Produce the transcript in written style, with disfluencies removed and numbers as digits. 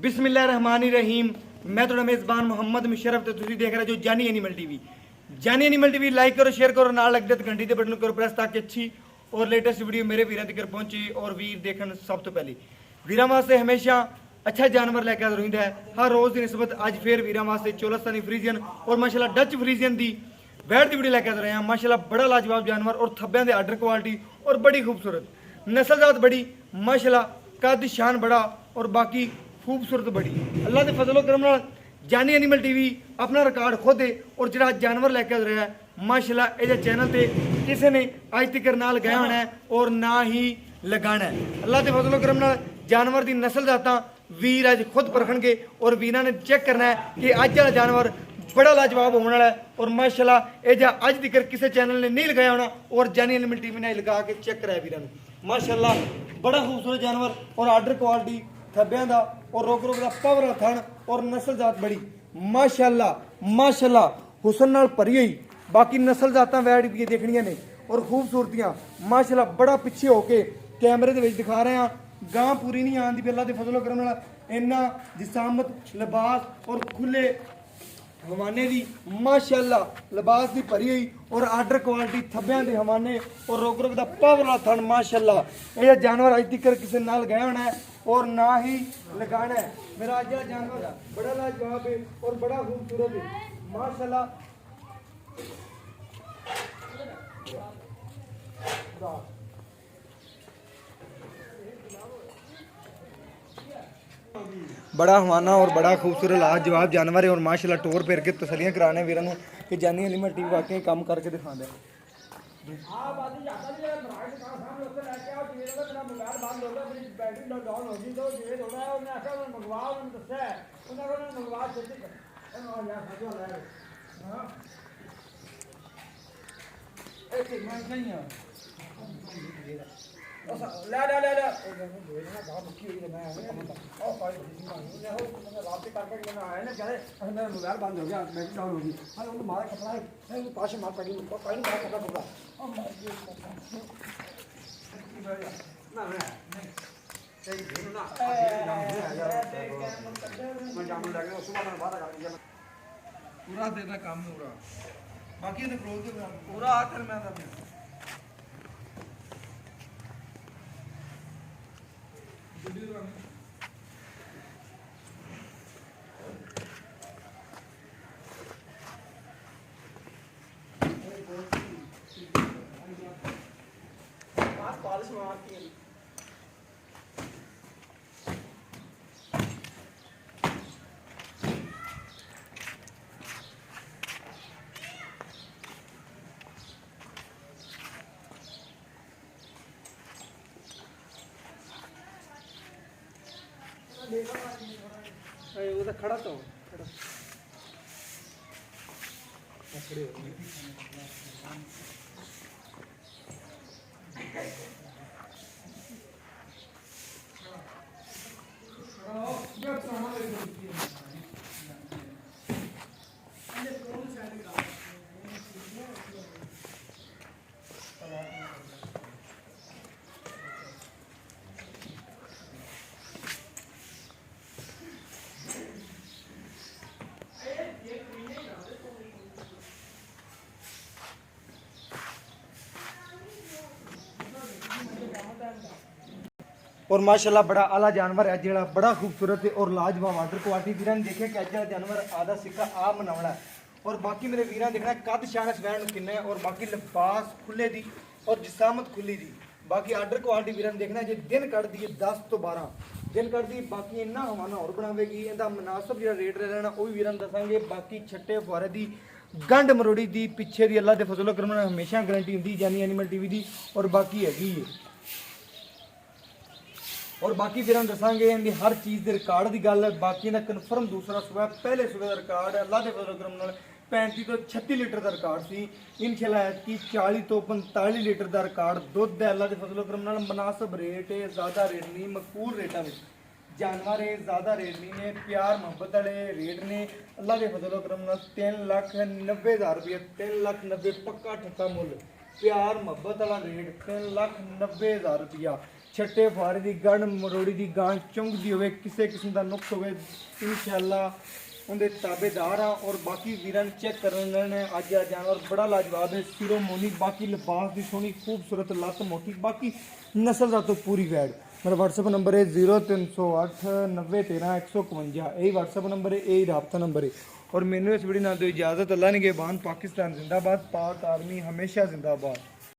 बिस्मिल्लाहिर्रहमानिर्रहीम। मैं थोड़ा मेज़बान मोहम्मद मुशर्रफ तो तुम देख रहे जो जानी एनिमल टीवी। जानी एनिमल टीवी लाइक करो, शेयर करो, नाल लगते तो घंटी के बटन करो प्रेस ताकि अच्छी और लेटेस्ट वीडियो मेरे वीर तक पहुंचे और वीर देखन सब तो पहले। वीरां वास्ते हमेशा अच्छा जानवर लैके रहिंदा है। हर रोज़ की निस्बत अज फिर वीरां वास्ते चोलस्तानी फ्रीजियन और माशाल्लाह डच फ्रीजियन की वैट की वीडियो लैके रहे हैं। माशाल्लाह बड़ा लाजवाब जानवर और थब्बे के आर्डर क्वालिटी और बड़ी खूबसूरत नस्लजात बड़ी माशाल्लाह कद शान बड़ा और बाकी खूबसूरत बड़ी। अल्लाह के फजलो करम नाल जानी एनिमल टीवी अपना रिकॉर्ड खुद है और जो जानवर लैके रहा है माशाल्लाह ये चैनल पर किसी ने अज तक ना लगाया होना है और ना ही लगाना है। अल्लाह के फजलो करम नाल जानवर की नस्ल जाता वीर अज खुद परखणगे और वीर ने चेक करना है कि अज वाला जानवर बड़ा लाजवाब होने वाला है और माशाल्लाह ये अज तक किसी चैनल ने नहीं लगाया होना और जानी एनिमल टीवी ने लगा के चेक कराया वीर माशाल्लाह बड़ा खूबसूरत जानवर और आर्डर क्वालिटी थब्बियां दा और रोक रोक दा पावर थन और नस्ल जात बड़ी माशाल्लाह माशाल्लाह हुसन नाल भरी हुई। बाकी नस्ल जातां वैट भी देखनियां ने और खूबसूरतियां माशाल्लाह बड़ा पिछे होके कैमरे दे विच दिखा रहे हैं। गां पूरी नहीं आंदी भी अल्लाह दे फजलो करम नाल इन्ना जिसामत लिबास और खुले हवाने दी माशाल्लाह लिबास की भरी हुई और आर्डर क्वालिटी थब्बियां दे हवाने और रोक रोक दा पावर वाला थन माशाल्लाह ये जानवर अज तक किसी नाल गया होना है और ना ही लगाना है। मेरा अज जानवर बड़ा लाजवाब है और बड़ा खूबसूरत है माशाल्लाह। बड़ा हवाना और बड़ा खूबसूरत लाजवाब जानवर है और माशाल्लाह टोर फेर के तसलियां कराने वीरों कि जानी एनिमल टीवी वाकई काम करके दिखाते हैं। ला ला ला ला मोबाइल बंद हो गया बैटरी डाउन होगी हाँ मारा कपड़ा है पास मार पड़ी कोई नहीं कपड़ा पकड़ा ना ना सही भेजो ना मैं जाम लगा सुबह में बात कर पूरा देना काम पूरा बाकी तो क्लोज पूरा हाथ में आता पॉलिश मारती है। वो तो खड़ा तो खड़ा खड़े हो और माशाल्लाह बड़ा आला जानवर है जो बड़ा खूबसूरत है और लाजवाब आर्डर क्वालिटी वीर देखे कि अज जानवर आधा सिक्का आ बनाना है और बाकी मेरे वीर देखना कद शान स्वैन किन्ना है और बाकी लिबास खुले दी और जिसामत खुली दी। बाकी आर्डर क्वालिटी वीर देखना जो दिन कट दी 10 तो 12 दिन कट दी बाकी इन्ना हवाना और बनावेगी इनका मुनासब जो रेट रहना वो भी वीर दसांगे। बाकी छट्टे फुआरे की गंढ मरोड़ी की पिछे की अल्लाह के फजलो करम हमेशा गारंटी होंगी जानी एनिमल टीवी की और बाकी हैगी और बाकी फिर हम दसांगे इनकी हर चीज़ के रिकॉर्ड की गल है। बाकी का कन्फर्म दूसरा सूबा पहले सूबे का रिकॉर्ड है अल्लाह के फजल करम नाल 35 तो 36 लीटर का रिकॉर्ड सी इंशाल्लाह कि 40 तो 45 लीटर का रिकॉर्ड दुध है अल्लाह के फजल करम नाल। मुनासिब रेट है, ज़्यादा रेट नहीं, मकबूल रेटा में जानवर है, ज़्यादा रेट नहीं ने, प्यार मोहब्बत वाले रेट ने अल्लाह के फजल करम नाल। 3,90,000 रुपये 3,90,000 पक्का ठक्का मुल प्यार मोहब्बत वाला रेट 3,90,000 रुपया ਛੱਟੇ ਫਾਰੇ ਦੀ ਗੰਢ ਮਰੋੜੀ ਦੀ ਗਾਂ ਚੁੰਗਦੀ ਹੋਵੇ, ਕਿਸੇ ਕਿਸਮ ਦਾ ਨੁਕਸ ਹੋਵੇ, ਇਨਸ਼ਾਅੱਲਾ ਉਹਦੇ ਤਾਬੇਦਾਰ ਆ। ਔਰ ਬਾਕੀ ਵੀਰਾਂ ਚੈੱਕ ਕਰਨ ਨੇ ਅੱਜ ਆ ਜਾਨਵਰ ਬੜਾ ਲਾਜਵਾਬ ਹੈ, ਸਿਰੋਂ ਮੋਨੀ, ਬਾਕੀ ਲਿਬਾਸ ਦੀ ਸੋਹਣੀ ਖੂਬਸੂਰਤ, ਲੱਤ ਮੋਟੀ, ਬਾਕੀ ਨਸਲ ਦਾ ਤੋਂ ਪੂਰੀ ਵੈੜ। मेरा व्हाट्सअप नंबर है 0308 90 13 151। यही व्हाट्सअप नंबर है, यही रबता नंबर है। और मैंने इस वीडियो ना दो इजाज़त। अल्लाह ने के बान, पाकिस्तान जिंदाबाद, पाक आर्मी हमेशा जिंदाबाद।